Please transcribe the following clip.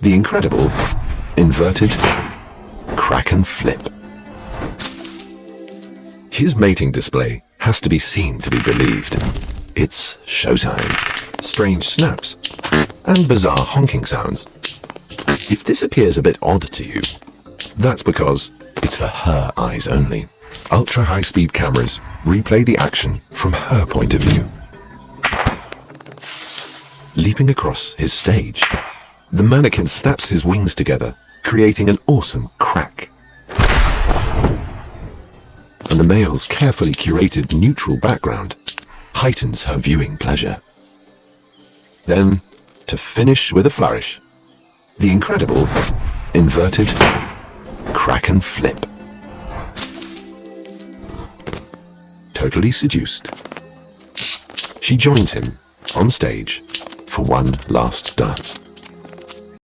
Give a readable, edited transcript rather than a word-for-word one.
The incredible inverted crack and flip. His mating display has to be seen to be believed. It's showtime. Strange snaps and bizarre honking sounds. If this appears a bit odd to you, that's because it's for her eyes only. Ultra-high-speed cameras replay the action from her point of view. Leaping across his stage, the mannequin snaps his wings together, creating an awesome crack. And the male's carefully curated neutral background heightens her viewing pleasure. Then, to finish with a flourish, the incredible inverted crack and flip. Totally seduced, she joins him on stage for one last dance.